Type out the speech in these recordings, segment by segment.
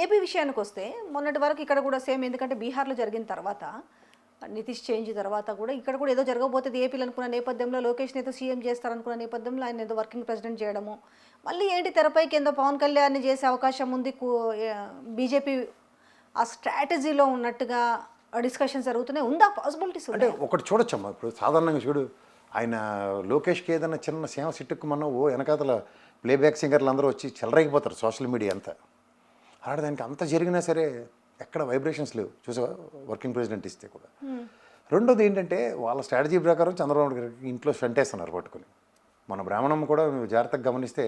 AP విషయానికి వస్తే మొన్నటి వరకు ఇక్కడ కూడా సేమ్, ఎందుకంటే బీహార్లో జరిగిన తర్వాత నితీష్ చేంజ్ తర్వాత కూడా ఇక్కడ కూడా ఏదో జరగబోతుంది ఏపీలో అనుకున్న నేపథ్యంలో లోకేష్ ఏదో సీఎం చేస్తారనుకున్న నేపథ్యంలో ఆయన ఏదో వర్కింగ్ ప్రెసిడెంట్ చేయడము, మళ్ళీ ఏంటి తెరపైకి ఏదో పవన్ కళ్యాణ్ చేసే అవకాశం ఉంది, బీజేపీ ఆ స్ట్రాటజీలో ఉన్నట్టుగా డిస్కషన్ జరుగుతూనే ఉందా, పాసిబిలిటీస్ అంటే ఒకటి చూడొచ్చమ్మా. ఇప్పుడు సాధారణంగా చూడు, ఆయన లోకేష్కి ఏదైనా చిన్న సేవ సిట్టుకుమన్నా వెనకాతల ప్లేబ్యాక్ సింగర్లు అందరూ వచ్చి చెలరైపోతారు సోషల్ మీడియా అంతా. అలాంటి దానికి అంత జరిగినా సరే ఎక్కడ వైబ్రేషన్స్ లేవు చూసా వర్కింగ్ ప్రెసిడెంట్ ఇస్తే కూడా. రెండోది ఏంటంటే వాళ్ళ స్ట్రాటజీ ప్రకారం చంద్రబాబు గారికి ఇంట్లో వెంటేస్తున్నారు పట్టుకుని. మన బ్రాహ్మణం కూడా జాగ్రత్తగా గమనిస్తే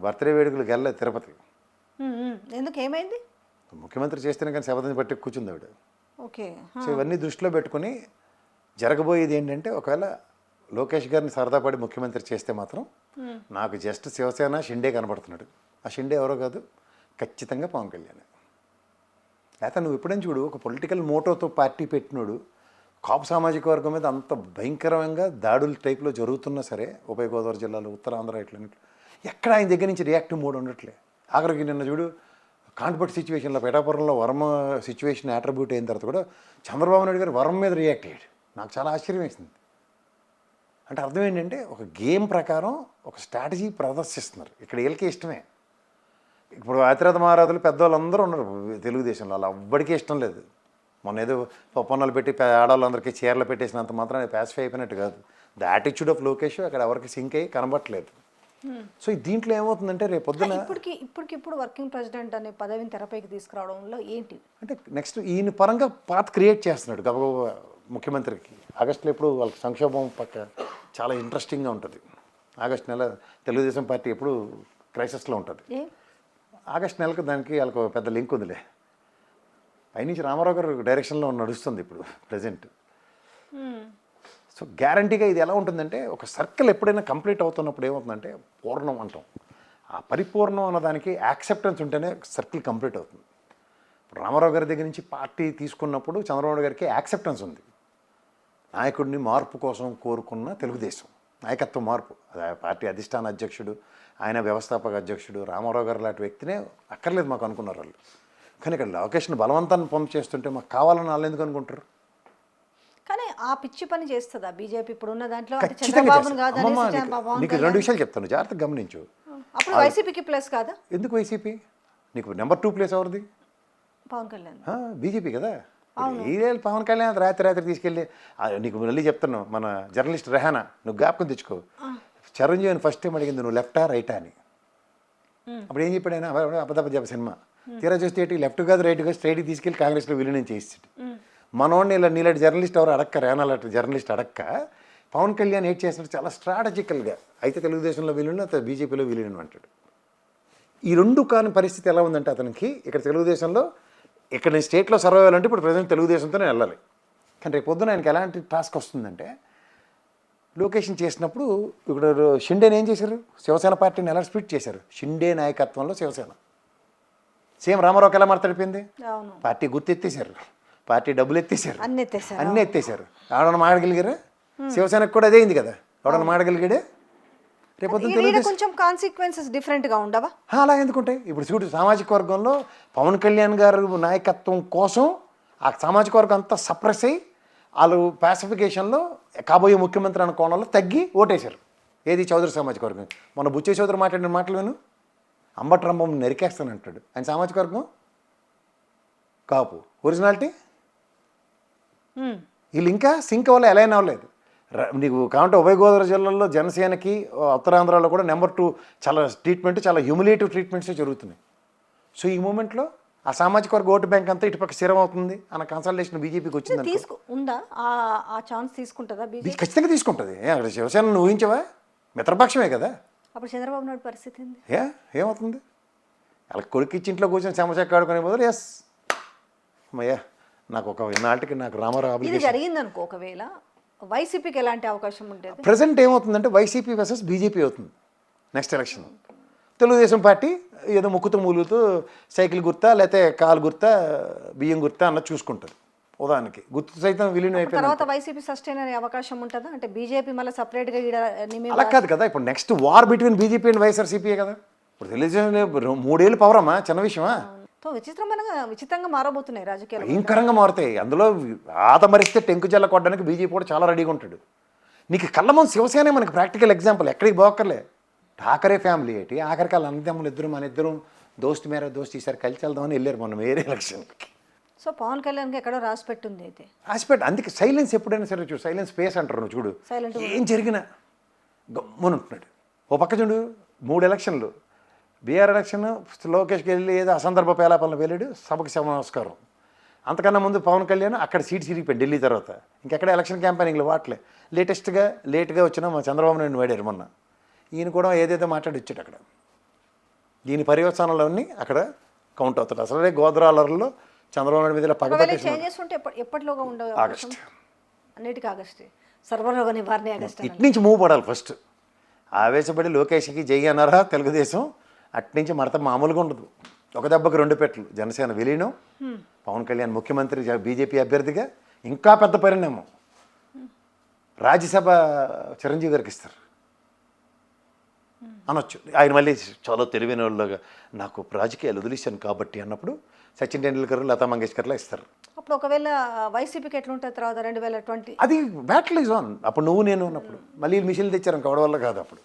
బర్త్డే వేడుకలకు వెళ్ళలేదు తిరుపతి. ఎందుకు ఏమైంది? ముఖ్యమంత్రి చేస్తేనే కానీ శబదాన్ని పట్టి కూర్చుంది ఆవిడ. ఓకే. సో ఇవన్నీ దృష్టిలో పెట్టుకుని జరగబోయేది ఏంటంటే, ఒకవేళ లోకేష్ గారిని సరదా పడి ముఖ్యమంత్రి చేస్తే మాత్రం నాకు జస్ట్ శివసేన షిండే కనబడుతున్నాడు. ఆ షిండే ఎవరో కాదు, ఖచ్చితంగా పవన్ కళ్యాణ్. లేకపోతే నువ్వు ఎప్పుడైనా చూడు, ఒక పొలిటికల్ మోటోతో పార్టీ పెట్టినోడు కాపు సామాజిక వర్గం మీద అంత భయంకరంగా దాడుల టైప్లో జరుగుతున్నా సరే, ఉభయ గోదావరి జిల్లాలో ఉత్తరాంధ్ర ఇట్లా ఎక్కడ ఆయన దగ్గర నుంచి రియాక్టివ్ మోడ్ ఉండట్లే. ఆఖరికి నిన్న చూడు కాంట్పట్ సిచ్యువేషన్లో పిఠాపురంలో వర్మ సిచ్యువేషన్ అట్రిబ్యూట్ అయిన తర్వాత కూడా చంద్రబాబు నాయుడు గారు వర్మ మీద రియాక్ట్ అయ్యాడు. నాకు చాలా ఆశ్చర్యం వేసింది. అంటే అర్థం ఏంటంటే, ఒక గేమ్ ప్రకారం ఒక స్ట్రాటజీ ప్రదర్శిస్తున్నారు. ఇక్కడ వీళ్ళకి ఇష్టమే. ఇప్పుడు అతిరథ మహారాజులు పెద్దవాళ్ళందరూ ఉన్నారు తెలుగుదేశంలో, అలా ఎవ్వడికి ఇష్టం లేదు. మొన్న ఏదో పప్పన్నాలు పెట్టి ఆడవాళ్ళందరికీ చీరలు పెట్టేసినంత మాత్రం ప్యాసిఫై అయిపోయినట్టు కాదు. ద యాటిట్యూడ్ ఆఫ్ లోకేష్ అక్కడ ఎవరికి సింక్ అయ్యి కనబట్టలేదు. సో దీంట్లో ఏమవుతుందంటే, రేపు పొద్దున ఇప్పటికిప్పుడు వర్కింగ్ ప్రెసిడెంట్ అనే పదవిని తెరపైకి తీసుకురావడంలో ఏంటి అంటే, నెక్స్ట్ ఈయన పరంగా పాత్ క్రియేట్ చేస్తున్నాడు గబగబా ముఖ్యమంత్రికి. ఆగస్టులో ఎప్పుడు వాళ్ళకి సంక్షోభం పక్క చాలా ఇంట్రెస్టింగ్గా ఉంటుంది. ఆగస్టు నెల తెలుగుదేశం పార్టీ ఎప్పుడు క్రైసిస్లో ఉంటుంది. ఆగస్టు నెలకు దానికి వాళ్ళకు పెద్ద లింక్ ఉందిలే. పైనుంచి రామారావు గారు డైరెక్షన్లో నడుస్తుంది ఇప్పుడు ప్రజెంట్. సో గ్యారంటీగా ఇది ఎలా ఉంటుందంటే, ఒక సర్కిల్ ఎప్పుడైనా కంప్లీట్ అవుతున్నప్పుడు ఏమవుతుందంటే పూర్ణం అంటాం. ఆ పరిపూర్ణం అన్నదానికి యాక్సెప్టెన్స్ ఉంటేనే సర్కిల్ కంప్లీట్ అవుతుంది. ఇప్పుడు రామారావు గారి దగ్గర నుంచి పార్టీ తీసుకున్నప్పుడు చంద్రబాబు గారికి యాక్సెప్టెన్స్ ఉంది. నాయకుడిని మార్పు కోసం కోరుకున్న తెలుగుదేశం నాయకత్వ మార్పు, పార్టీ అధిష్టాన అధ్యక్షుడు, ఆయన వ్యవస్థాపక అధ్యక్షుడు రామారావు గారు లాంటి వ్యక్తినే అక్కర్లేదు మాకు అనుకున్నారు వాళ్ళు. కానీ ఇక్కడ లోకేష్ని బలవంతాన్ని పంపు చేస్తుంటే మాకు కావాలని వాళ్ళు ఎందుకు అనుకుంటారు? కానీ ఆ పిచ్చి పని చేస్తుందా బీజేపీ ఇప్పుడున్న దాంట్లో? నీకు రెండు విషయాలు చెప్తాను, జాగ్రత్తగా గమనించు. అప్పుడు వైసీపీకి ప్లస్ కాదా? ఎందుకు వైసీపీ? నీకు నెంబర్ 2 ప్లేస్ ఎవరిది? పవన్ కళ్యాణ్. బీజేపీ కదా. ఈరేళ్ళు పవన్ కళ్యాణ్ రాత్రి తీసుకెళ్ళి, నీకు మళ్ళీ చెప్తాను, మన జర్నలిస్ట్ రెహానా నువ్వు జ్ఞాపకం తెచ్చుకో, చిరంజీవిని ఫస్ట్ టైం అడిగింది నువ్వు లెఫ్టా రైటా అని. అప్పుడు ఏం చెప్పాడు ఆయన? అబద్ధ సినిమా తీరా చూస్తే లెఫ్ట్ కాదు రైట్ కాదు స్ట్రైట్కి తీసుకెళ్ళి కాంగ్రెస్లో విలీనం చేసాడు. మనోడిని ఇలా నీలాంటి జర్నలిస్ట్ ఎవరు అడక్క, రేనా లాంటి జర్నలిస్ట్ అడక్క పవన్ కళ్యాణ్ ఏం చేస్తున్నాడు చాలా స్ట్రాటజికల్గా. అయితే తెలుగుదేశంలో విలీనం, అతను బీజేపీలో విలీనం అంటాడు. ఈ రెండు కాని పరిస్థితి ఎలా ఉందంటే అతనికి ఇక్కడ తెలుగుదేశంలో, ఇక్కడ నేను స్టేట్లో సర్వ్ అవ్వాలంటే ఇప్పుడు ప్రజెంట్ తెలుగుదేశంతోనే వెళ్ళాలి. కానీ రేపు పొద్దున ఆయనకి ఎలాంటి టాస్క్ వస్తుందంటే, లొకేషన్ చేసినప్పుడు ఇప్పుడు షిండేని ఏం చేశారు? శివసేన పార్టీని ఎలా స్ప్లిట్ చేశారు? షిండే నాయకత్వంలో శివసేన. సేమ్ రామారావుకి ఎలా మాట్లాడిపోయింది? పార్టీ గుర్తు ఎత్తేసారు, పార్టీ డబ్బులు ఎత్తేసారు, అన్నీ ఎత్తేసారు. ఎవడన్నా మాడగలిగారా? శివసేనకు కూడా అదే అయింది కదా, ఎవడన్నా మాడగలిగాడే? రేపొద్దున కొంచెం కాన్సిక్వెన్సెస్ డిఫరెంట్గా ఉండవా? అలా ఎందుకుంటాయి? ఇప్పుడు చూడు, సామాజిక వర్గంలో పవన్ కళ్యాణ్ గారు నాయకత్వం కోసం ఆ సామాజిక వర్గం అంతా సప్రెస్ అయ్యి వాళ్ళు పాసిఫికేషన్లో కాబోయే ముఖ్యమంత్రి అన్న కోణంలో తగ్గి ఓటేశారు. ఏది? చౌదరి సామాజిక వర్గం. మన బుచ్చే చౌదరి మాట్లాడిన మాటలు విను, అంబట్రంబం నరికేస్తానంటాడు. ఆయన సామాజిక వర్గం కాపు. ఒరిజినాలిటీ వీళ్ళు ఇంకా సింక్ వల్ల ఎలా అయినా అవ్వలేదు. నీకు కావంటే ఉభయ గోదావరి జిల్లాలో జనసేనకి ఉత్తరాంధ్రలో కూడా నెంబర్ 2 చాలా ట్రీట్మెంట్, చాలా హ్యూమిలేటివ్ ట్రీట్మెంట్సే జరుగుతున్నాయి. సో ఈ మూమెంట్లో ఆ సామాజిక వర్గ ఓటు బ్యాంక్ అంతా ఇటుపక్క స్థిరం అవుతుంది అన్న కన్సల్టేషన్ బీజేపీకి వచ్చింది. ఉందా ఆ ఛాన్స్? తీసుకుంటుందా బీజేపీ? ఖచ్చితంగా తీసుకుంటుంది. అక్కడ శివసేన ఊహించవా? మిత్రపక్షమే కదా. అప్పుడు చంద్రబాబు నాయుడు పరిస్థితి ఏమవుతుంది? వాళ్ళకి కొడుకు ఇచ్చి ఇంట్లో కూర్చొని సమస్య ఆడుకునే బదులు ఎస్ అమ్మయ్యా నాకు ఒక నాటికి నాకు రామారావు ఇది జరిగింది అనుకో, ఒకవేళ వైసీపీకి ఎలాంటి అవకాశం ఉంటుంది? ప్రజెంట్ ఏమవుతుందంటే వైసీపీ వర్సెస్ బీజేపీ అవుతుంది నెక్స్ట్ ఎలక్షన్. తెలుగుదేశం పార్టీ ఏదో ముక్కుతూ మూలుగుతూ సైకిల్ గుర్తా లేకపోతే కాలు గుర్తా బియ్యం గుర్తా అన్నది చూసుకుంటుంది. ఉదాహరణకి గుర్తు సైతం విలీనం అయిపోయిన తర్వాత వైసీపీ సస్టైన్ అనే అవకాశం ఉంటుందా? అంటే బీజేపీ మళ్ళీ సపరేట్గా అలా కాదు కదా. ఇప్పుడు next war between BJP and వైఎస్ఆర్సీపీయే కదా. ఇప్పుడు తెలుగుదేశం 3 ఏళ్ళు పవర్ అమ్మా, చిన్న విషయమా? తో విచిత్రంగా మారబోతున్నాయి రాజకీయాలు. భయంకరంగా మారుతాయి. అందులో ఆదమరిస్తే టెంకు జల్ల కొట్టడానికి బీజేపీ కూడా చాలా రెడీగా ఉంటాడు. నీకు కళ్ళ ముందు శివసేనే మనకి ప్రాక్టికల్ ఎగ్జాంపుల్. ఎక్కడికి పోక్కర్లే. ఠాకరే ఫ్యామిలీ ఏంటి, ఆఖరికి వాళ్ళ అన్నదమ్ములు ఇద్దరు మన ఇద్దరం దోస్తు మేర దోస్తు ఈసారి కలిసి వెళ్దామని వెళ్ళారు మొన్న వేరే ఎలక్షన్కి. సో పవన్ కళ్యాణ్కి ఎక్కడో రాసి పెట్టుంది అయితే. ఆస్పెక్ట్ అందుకే సైలెన్స్ ఎప్పుడైనా సరే చూడు, సైలెన్స్ స్పేస్ అంటారు నువ్వు చూడు. Silent ఏం జరిగినా గమ్మునుంటున్నాడు. ఓ పక్క చూడు 3 ఎలక్షన్లు, బీఆర్ ఎలక్షన్ లోకేష్కి వెళ్ళి ఏదో అసందర్భ పేలాపాలను వెళ్ళాడు, సభకు నమస్కారం. అంతకన్నా ముందు పవన్ కళ్యాణ్ అక్కడ సీట్ సిరిగిపోయాడు ఢిల్లీ తర్వాత. ఇంకెక్కడ ఎలక్షన్ క్యాంపెయినింగ్లు వాటలే. లేట్గా వచ్చిన మా చంద్రబాబు నాయుడు వాడారు మొన్న. ఈయన కూడా ఏదైతే మాట్లాడి వచ్చాడు అక్కడ. దీని పర్యవసానాలన్నీ అక్కడ కౌంట్ అవుతాడు. అసలే గోద్రాలర్లో చంద్రబాబు నాయుడు మీద పగపట్టేసి చేంజెస్ ఉంటే ఎప్పటిలోగా ఉండవు. ఆగస్ట్ అన్నిటికీ ఆగస్టే. సర్వరోగ నివారణ ఆగస్ట్. ఇటు నుంచి మూవ్ పడాలి ఫస్ట్. ఆవేశపడి లోకేష్కి జై అన్నారా తెలుగుదేశం, అట్నుంచి మడత మామూలుగా ఉండదు. ఒక దెబ్బకి 2 పెట్లు. జనసేన విలీనం, పవన్ కళ్యాణ్ ముఖ్యమంత్రి బీజేపీ అభ్యర్థిగా. ఇంకా పెద్ద పరిణామం, రాజ్యసభ చిరంజీవి గారికి ఇస్తారు అనొచ్చు. ఆయన మళ్ళీ చాలా తెలివైన వాళ్ళగా నాకు రాజకీయాలు వదిలేశాను కాబట్టి అన్నప్పుడు సచిన్ టెండూల్కర్, లతా మంగేష్కర్లా ఇస్తారు. అప్పుడు ఒకవేళ వైసీపీకి ఎట్లుంటుంది తర్వాత 2020? అది బ్యాటిల్ ఈజ్ ఆన్. అప్పుడు నువ్వు నేను ఉన్నప్పుడు మళ్ళీ మిషన్లు తెచ్చారు, ఇంకొకటి వల్ల కాదు అప్పుడు.